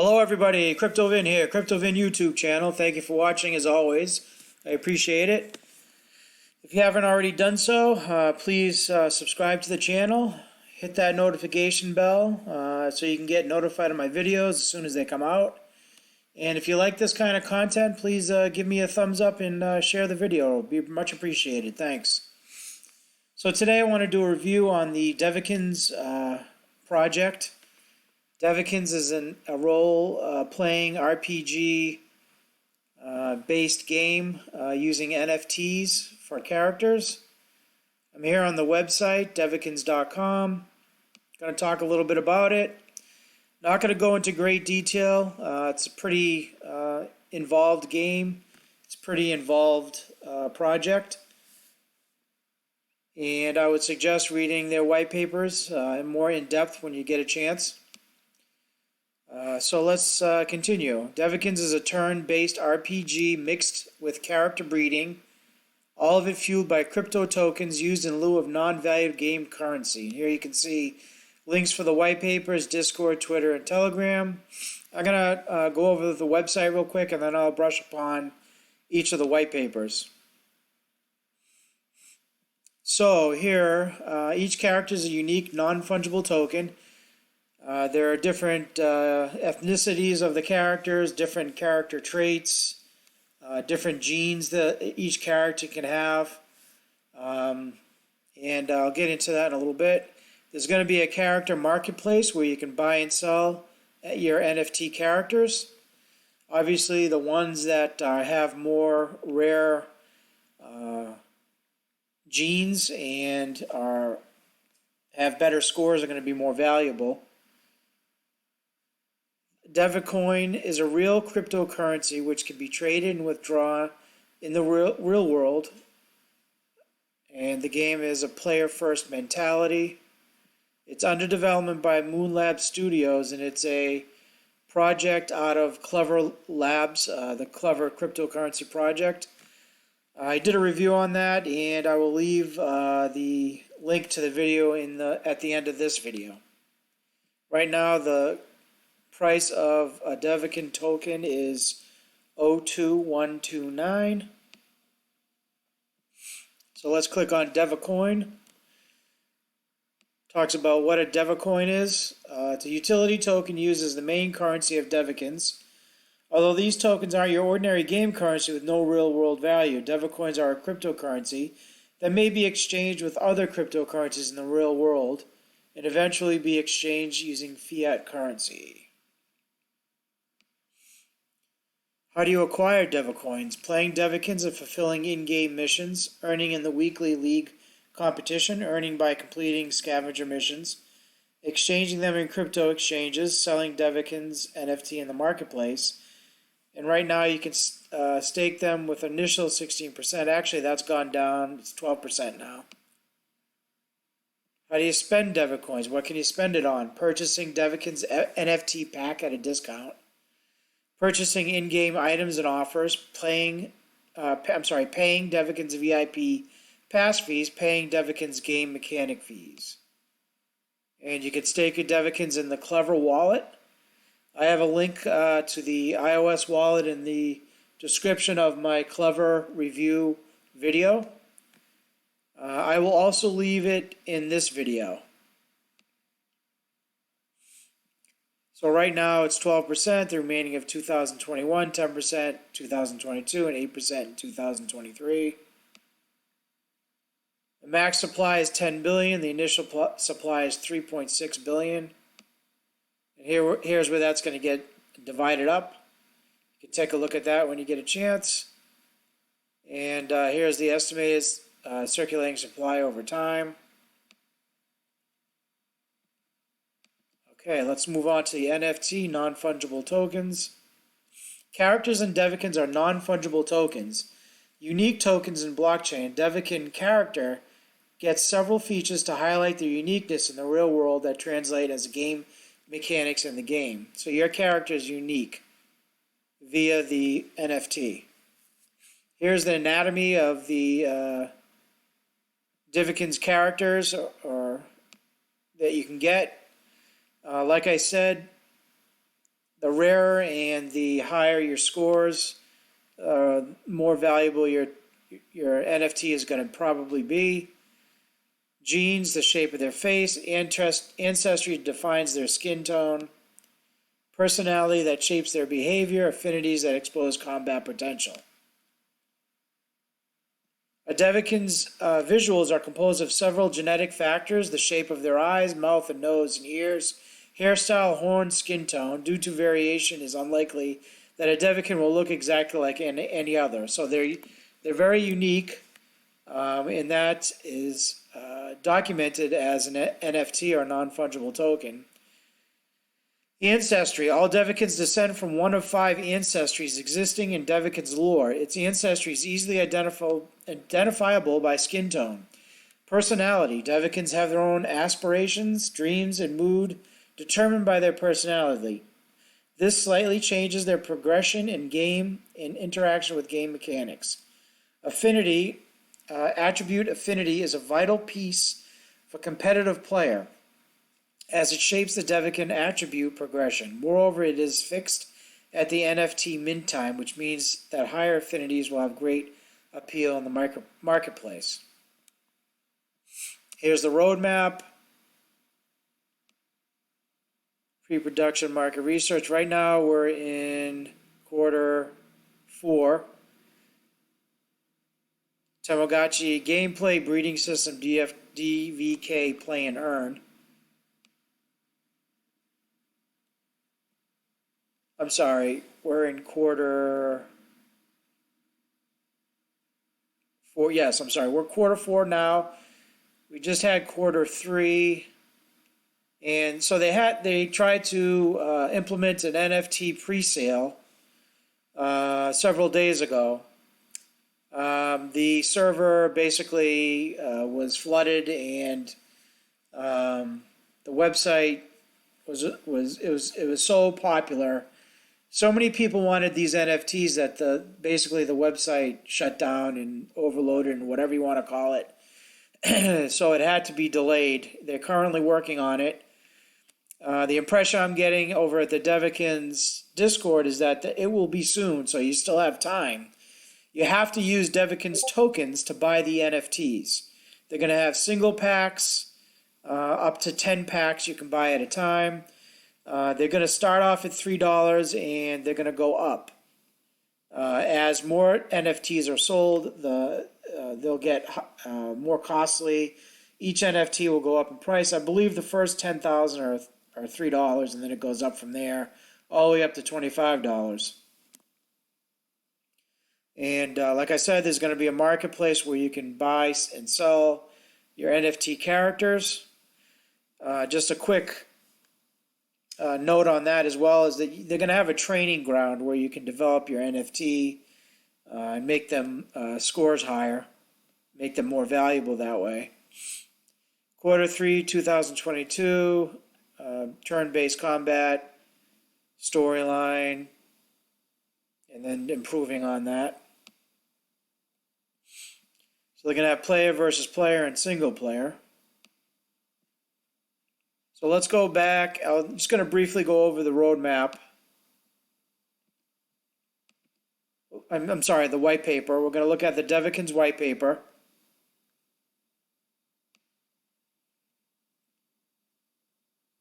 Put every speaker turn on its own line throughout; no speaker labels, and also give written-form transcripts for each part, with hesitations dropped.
Hello everybody, CryptoVin here, CryptoVin YouTube channel. Thank you for watching as always. I appreciate it. If you haven't already done so, please subscribe to the channel. Hit that notification bell so you can get notified of my videos as soon as they come out. And if you like this kind of content, please give me a thumbs up and share the video. It'll be much appreciated. Thanks. So today I want to do a review on the Devikins project. Devikins is a role-playing RPG based game using NFTs for characters. I'm here on the website, devikins.com. Going to talk a little bit about it. Not going to go into great detail. It's a pretty involved game. It's a pretty involved project. And I would suggest reading their white papers more in depth when you get a chance. So let's continue. Devikins is a turn-based RPG mixed with character breeding, all of it fueled by crypto tokens used in lieu of non-valued game currency. And here you can see links for the white papers, Discord, Twitter, and Telegram. I'm going to go over the website real quick, and then I'll brush upon each of the white papers. So here, each character is a unique non-fungible token. There are different ethnicities of the characters, different character traits, different genes that each character can have. And I'll get into that in a little bit. There's going to be a character marketplace where you can buy and sell your NFT characters. Obviously, the ones that have more rare genes and have better scores are going to be more valuable. Devicoin is a real cryptocurrency which can be traded and withdrawn in the real world. And the game is a player-first mentality. It's under development by Moon Lab Studios, and it's a project out of Clever Labs, the Clever Cryptocurrency Project. I did a review on that, and I will leave the link to the video at the end of this video. Right now, the price of a Devikin token is 02129. So let's click on Devicoin. Talks about what a Devicoin is. It's a utility token used as the main currency of Devikins. Although these tokens aren't your ordinary game currency with no real world value, Devicoins are a cryptocurrency that may be exchanged with other cryptocurrencies in the real world and eventually be exchanged using fiat currency. How do you acquire Devicoins? Playing Devikins and fulfilling in-game missions, earning in the weekly league competition, earning by completing scavenger missions, exchanging them in crypto exchanges, selling Devikins NFT in the marketplace. And right now you can stake them with initial 16%. Actually, that's gone down. It's 12% now. How do you spend Devicoins? What can you spend it on? Purchasing Devikins NFT pack at a discount. Purchasing in-game items and offers, paying Devikins VIP pass fees, paying Devikins game mechanic fees. And you can stake your Devikins in the Clever wallet. I have a link to the iOS wallet in the description of my Clever review video. I will also leave it in this video. So right now it's 12%, the remaining of 2021, 10% 2022, and 8% in 2023. The max supply is 10 billion, the initial supply is 3.6 billion. And here's where that's going to get divided up. You can take a look at that when you get a chance. And here's the estimated circulating supply over time. Okay, let's move on to the NFT, non-fungible tokens. Characters in Devikins are non-fungible tokens. Unique tokens in blockchain. Devikin character gets several features to highlight their uniqueness in the real world that translate as game mechanics in the game. So your character is unique via the NFT. Here's the anatomy of the Devikins characters or that you can get. Like I said, the rarer and the higher your scores, more valuable your NFT is going to probably be. Genes, the shape of their face. Ancestry defines their skin tone. Personality, that shapes their behavior. Affinities, that expose combat potential. A Devikins' visuals are composed of several genetic factors: the shape of their eyes, mouth, and nose, and ears, hairstyle, horn, skin tone. Due to variation, it is unlikely that a Devikin will look exactly like any other. So they're very unique, and that is documented as an NFT or non-fungible token. Ancestry. All Devikins descend from one of 5 ancestries existing in Devikins lore. Its ancestry is easily identifiable by skin tone. Personality. Devikins have their own aspirations, dreams, and mood determined by their personality. This slightly changes their progression in game and interaction with game mechanics. Affinity. Attribute affinity is a vital piece for competitive player, as it shapes the Devikin attribute progression. Moreover, it is fixed at the NFT mint time, which means that higher affinities will have great appeal in the marketplace. Here's the roadmap. Pre-production market research. Right now we're in quarter 4. Tamagotchi gameplay, breeding system, DVK, play and earn. I'm sorry, we're in quarter 4. Yes, I'm sorry, we're quarter 4 now. We just had quarter 3, and so they tried to implement an NFT pre-sale several days ago. The server basically was flooded, and the website was so popular. So many people wanted these NFTs that basically the website shut down and overloaded, and whatever you want to call it. So it had to be delayed. They're currently working on it. The impression I'm getting over at the Devikins Discord is that it will be soon, so you still have time. You have to use Devikins tokens to buy the NFTs. They're going to have single packs, up to 10 packs you can buy at a time. They're going to start off at $3, and they're going to go up. As more NFTs are sold, they'll get more costly. Each NFT will go up in price. I believe the first 10,000 are $3, and then it goes up from there, all the way up to $25. And like I said, there's going to be a marketplace where you can buy and sell your NFT characters. Just a quick note on that as well is that they're going to have a training ground where you can develop your NFT and make them scores higher, make them more valuable that way. Quarter 3, 2022, turn-based combat, storyline, and then improving on that. So they're going to have player versus player and single player. So let's go back. I'm just going to briefly go over the roadmap. I'm sorry, the white paper. We're going to look at the Devikins white paper.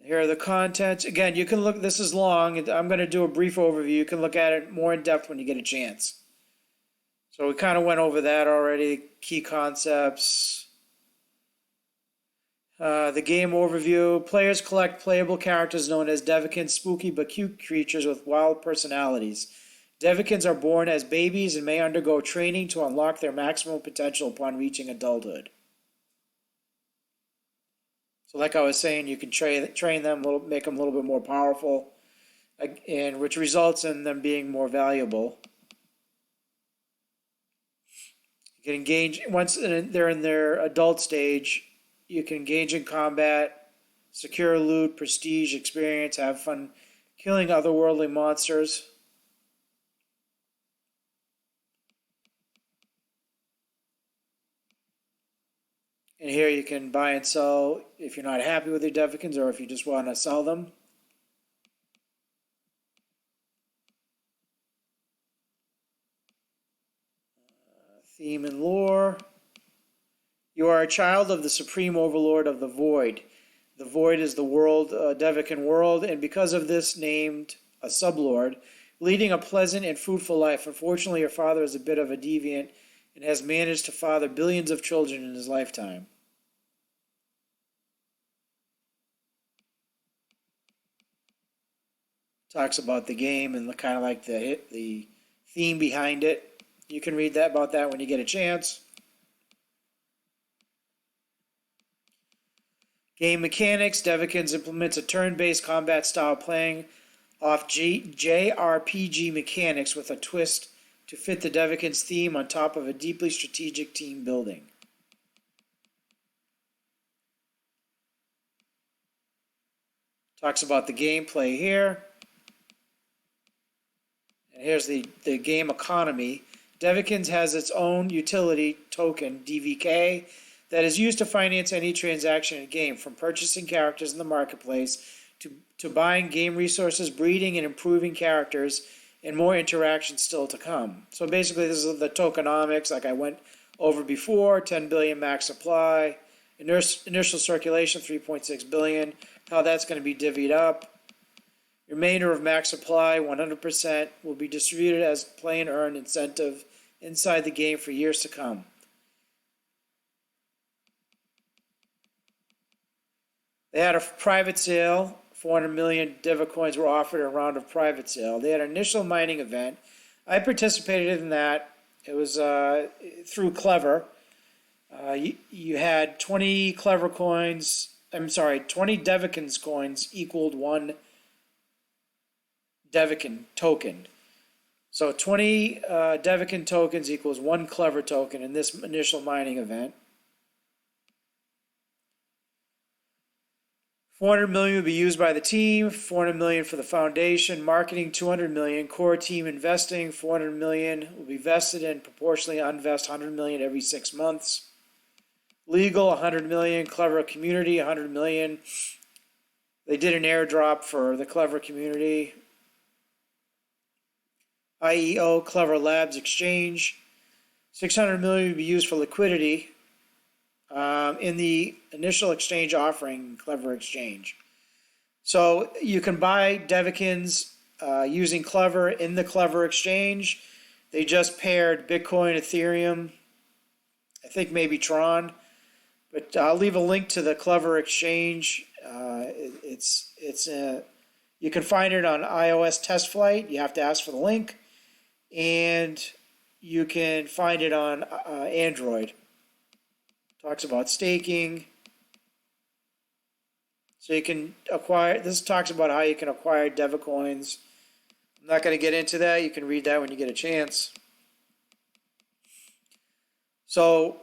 Here are the contents. Again, you can look, this is long. I'm going to do a brief overview. You can look at it more in depth when you get a chance. So we kind of went over that already. Key concepts. The game overview. Players collect playable characters known as Devikins, spooky but cute creatures with wild personalities. Devikins are born as babies and may undergo training to unlock their maximum potential upon reaching adulthood. So like I was saying, you can train them, make them a little bit more powerful, and which results in them being more valuable. You can engage, once they're in their adult stage, you can engage in combat, secure loot, prestige, experience, have fun killing otherworldly monsters. And here you can buy and sell if you're not happy with your Devikins or if you just want to sell them. Theme and lore. You are a child of the supreme overlord of the void. The void is the world, Devikin world, and because of this named a sublord, leading a pleasant and fruitful life. Unfortunately, your father is a bit of a deviant and has managed to father billions of children in his lifetime. Talks about the game and kind of like the theme behind it. You can read that about that when you get a chance. Game mechanics. Devikins implements a turn-based combat style playing off JRPG mechanics with a twist to fit the Devikins theme on top of a deeply strategic team building. Talks about the gameplay here. And here's the game economy. Devikins has its own utility token, DVK, that is used to finance any transaction in a game, from purchasing characters in the marketplace to buying game resources, breeding and improving characters, and more interactions still to come. So basically this is the tokenomics like I went over before, 10 billion max supply, initial circulation 3.6 billion, how that's going to be divvied up. Remainder of max supply, 100%, will be distributed as play and earn incentive inside the game for years to come. They had a private sale. 400 million Devikins were offered in a round of private sale. They had an initial mining event. I participated in that. It was through Clever. You had 20 Clever coins. 20 Devikins coins equaled one Devikin token. So 20 Devikin tokens equals one Clever token in this initial mining event. 400 million will be used by the team, 400 million for the foundation, marketing 200 million, core team investing 400 million will be vested and proportionally unvest 100 million every 6 months. Legal 100 million, Clever community 100 million. They did an airdrop for the Clever community. IEO Clever Labs exchange 600 million will be used for liquidity. In the initial exchange offering, Clever Exchange. So you can buy Devikins using Clever in the Clever Exchange. They just paired Bitcoin, Ethereum, I think maybe Tron, but I'll leave a link to the Clever Exchange. You can find it on iOS test flight. You have to ask for the link, and you can find it on Android. Talks about staking. So you can acquire, this talks about how you can acquire Devicoins. I'm not going to get into that. You can read that when you get a chance. So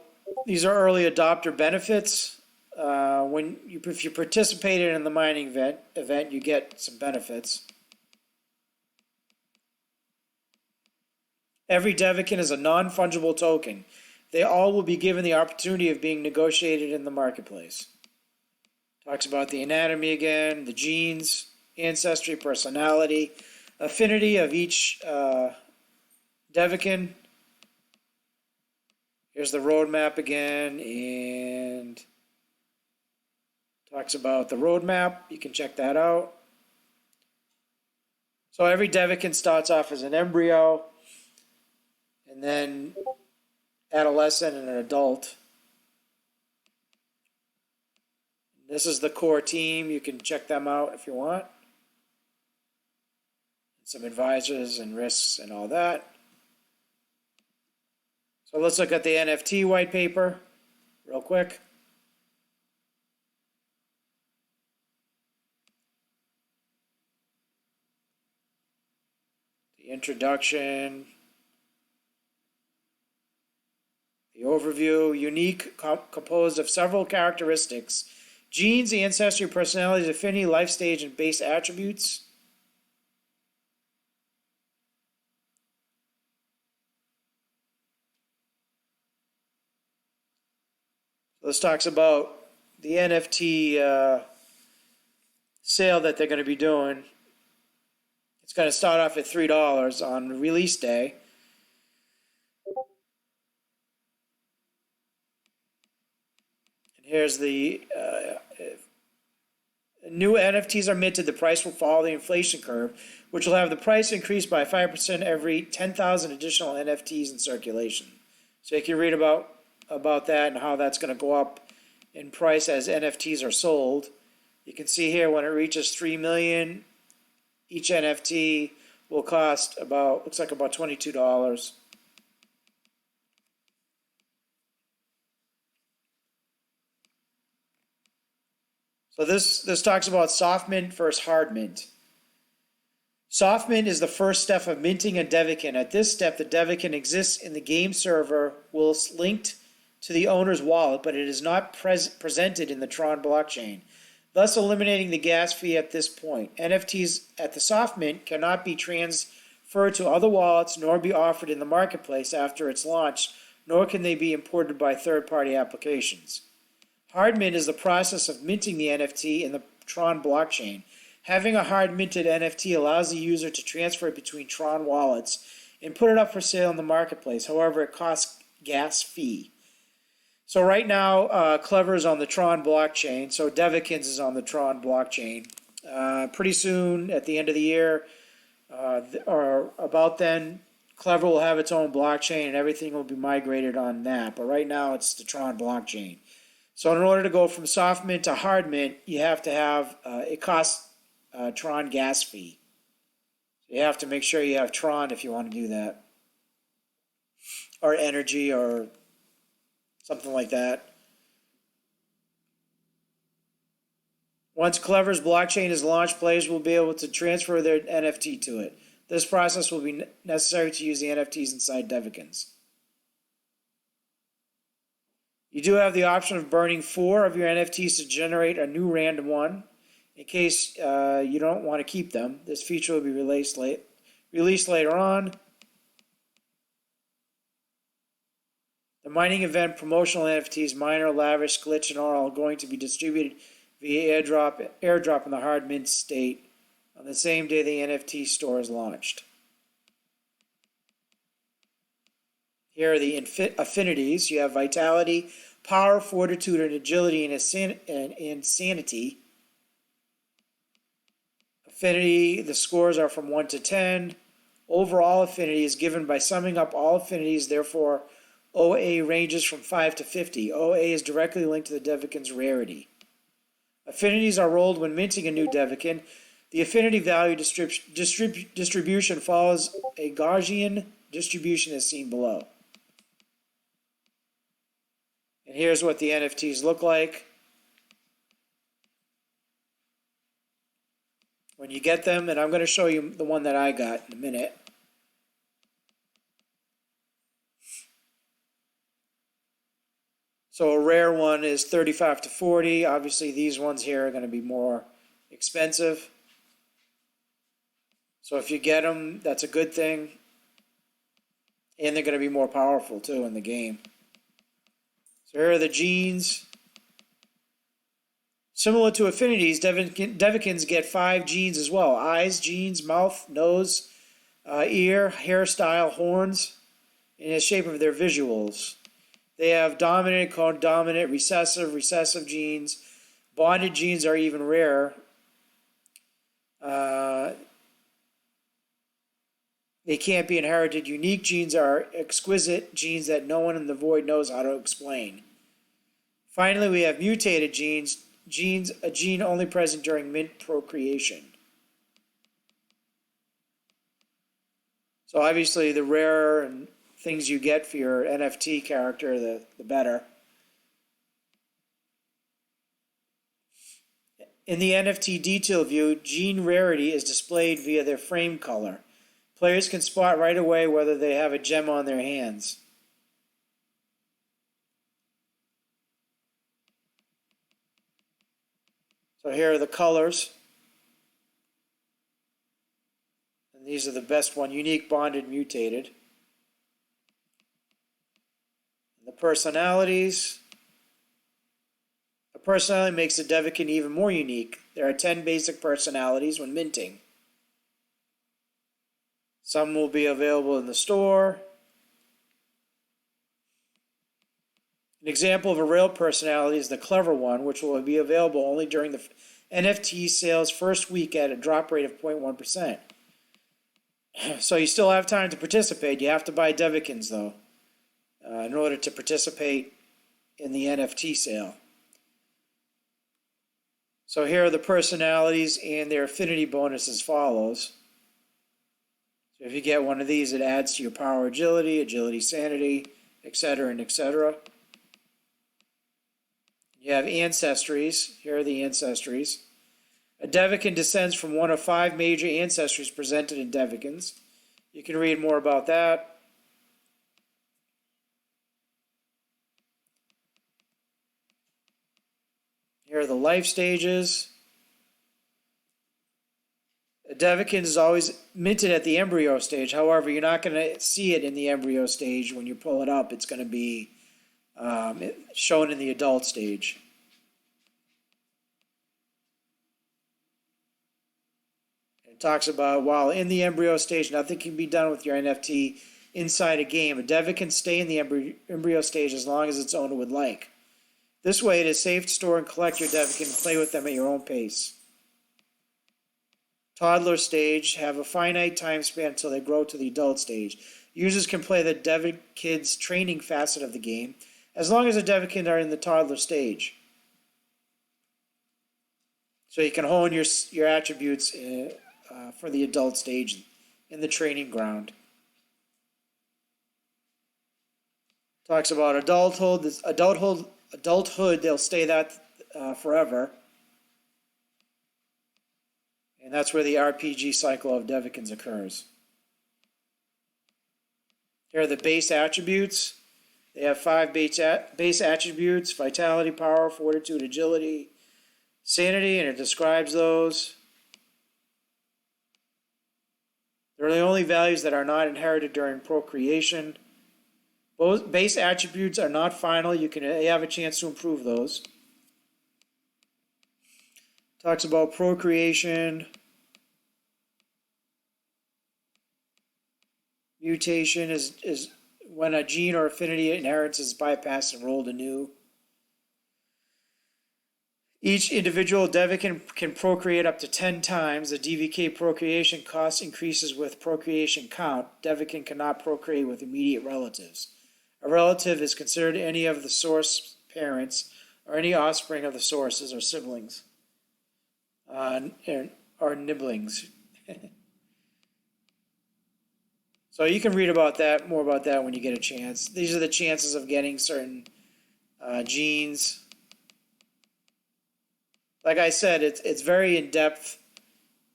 these are early adopter benefits. If you participated in the mining event, you get some benefits. Every Devikin is a non-fungible token. They all will be given the opportunity of being negotiated in the marketplace. Talks about the anatomy again, the genes, ancestry, personality, affinity of each Devikin. Here's the roadmap again, and talks about the roadmap. You can check that out. So every Devikin starts off as an embryo, and then adolescent and an adult. This is the core team. You can check them out if you want. Some advisors and risks and all that. So let's look at the NFT white paper real quick. The introduction. The overview, unique, composed of several characteristics, genes, ancestry, personalities, affinity, life stage, and base attributes. This talks about the NFT sale that they're going to be doing. It's going to start off at $3 on release day. Here's the new NFTs are minted. The price will follow the inflation curve, which will have the price increase by 5% every 10,000 additional NFTs in circulation. So you can read about that and how that's going to go up in price as NFTs are sold. You can see here when it reaches 3 million, each NFT will cost about, looks like about $22. So this talks about soft mint versus hard mint. Soft mint is the first step of minting a Devikin. At this step, the Devikin exists in the game server whilst linked to the owner's wallet, but it is not presented in the Tron blockchain, thus eliminating the gas fee at this point. NFTs at the soft mint cannot be transferred to other wallets nor be offered in the marketplace after its launch, nor can they be imported by third-party applications. Hard mint is the process of minting the NFT in the Tron blockchain. Having a hard minted NFT allows the user to transfer it between Tron wallets and put it up for sale in the marketplace. However, it costs gas fee. So right now, Clever is on the Tron blockchain. So Devikins is on the Tron blockchain. Pretty soon, at the end of the year, or about then, Clever will have its own blockchain and everything will be migrated on that. But right now, it's the Tron blockchain. So in order to go from soft mint to hard mint, you have to have, it costs Tron gas fee. So you have to make sure you have Tron if you want to do that. Or energy or something like that. Once Clever's blockchain is launched, players will be able to transfer their NFT to it. This process will be necessary to use the NFTs inside Devikins. You do have the option of burning 4 of your NFTs to generate a new random one. In case you don't want to keep them, this feature will be released later on. The mining event promotional NFTs, Miner, Lavish, Glitch, and are all going to be distributed via airdrop in the hard mint state on the same day the NFT store is launched. Here are the affinities. You have vitality, power, fortitude, and agility, and insanity. Affinity, the scores are from 1 to 10. Overall affinity is given by summing up all affinities, therefore OA ranges from 5 to 50. OA is directly linked to the Devikin's rarity. Affinities are rolled when minting a new Devikin. The affinity value distribution follows a Gaussian distribution as seen below. And here's what the NFTs look like when you get them, and I'm going to show you the one that I got in a minute. So a rare one is 35 to 40. Obviously, these ones here are going to be more expensive. So if you get them, that's a good thing. And they're going to be more powerful, too, in the game. So here are the genes. Similar to affinities, Devikins get 5 genes as well. Eyes, genes, mouth, nose, ear, hairstyle, horns, in the shape of their visuals. They have dominant, codominant, recessive genes. Bonded genes are even rarer. They can't be inherited. Unique genes are exquisite genes that no one in the void knows how to explain. Finally, we have mutated genes. A gene only present during mint procreation. So obviously, the rarer and things you get for your NFT character, the better. In the NFT detail view, gene rarity is displayed via their frame color. Players can spot right away whether they have a gem on their hands. So here are the colors. And these are the best one, unique, bonded, mutated. And the personalities. A personality makes the Devikin even more unique. There are 10 basic personalities when minting. Some will be available in the store. An example of a rail personality is the Clever One, which will be available only during the NFT sale's first week at a drop rate of 0.1%. So you still have time to participate. You have to buy Devikins, though, in order to participate in the NFT sale. So here are the personalities and their affinity bonus as follows. So if you get one of these, it adds to your power, agility, sanity, etc. and etc. You have ancestries. Here are the ancestries. A Devikin descends from one of 5 major ancestries presented in Devikins. You can read more about that. Here are the life stages. A Devikins is always minted at the embryo stage. However, you're not going to see it in the embryo stage. When you pull it up, it's going to be shown in the adult stage. It talks about while in the embryo stage, nothing can be done with your NFT inside a game. A Devikin can stay in the embryo stage as long as its owner would like. This way, it is safe to store and collect your Devikin and play with them at your own pace. Toddler stage have a finite time span until they grow to the adult stage. Users can play the Devikin's training facet of the game as long as the Devikin are in the toddler stage. So you can hone your attributes for the adult stage in the training ground. Talks about adulthood. Adulthood, they'll stay that forever. And that's where the RPG cycle of Devikins occurs. Here are the base attributes. They have 5 base attributes: vitality, power, fortitude, agility, sanity, and it describes those. They're the only values that are not inherited during procreation. Both base attributes are not final. You have a chance to improve those. Talks about procreation. Mutation is when a gene or affinity inheritance is bypassed and rolled anew. Each individual Devikin can procreate up to 10 times. The DVK procreation cost increases with procreation count. Devikin cannot procreate with immediate relatives. A relative is considered any of the source parents or any offspring of the sources or siblings or nibblings. So you can read about that, more about that when you get a chance. These are the chances of getting certain genes. Like I said, it's very in-depth.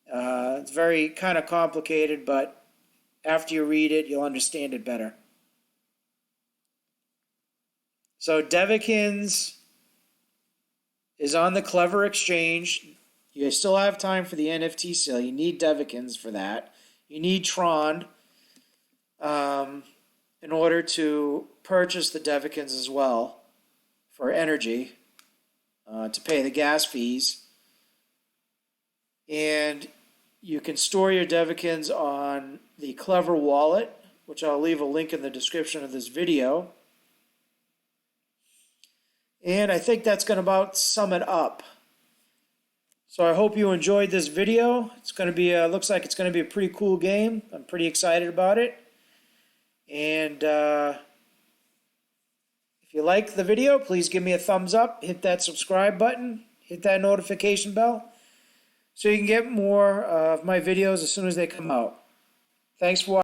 It's very kind of complicated, but after you read it, you'll understand it better. So Devikins is on the Clever Exchange. You still have time for the NFT sale. You need Devikins for that. You need Tron in order to purchase the Devikins as well for energy to pay the gas fees. And you can store your Devikins on the Clever wallet, which I'll leave a link in the description of this video. And I think that's going to about sum it up. So I hope you enjoyed this video. It's going to be, looks like it's going to be a pretty cool game. I'm pretty excited about it. And if you like the video, please give me a thumbs up. Hit that subscribe button. Hit that notification bell so you can get more of my videos as soon as they come out. Thanks for watching.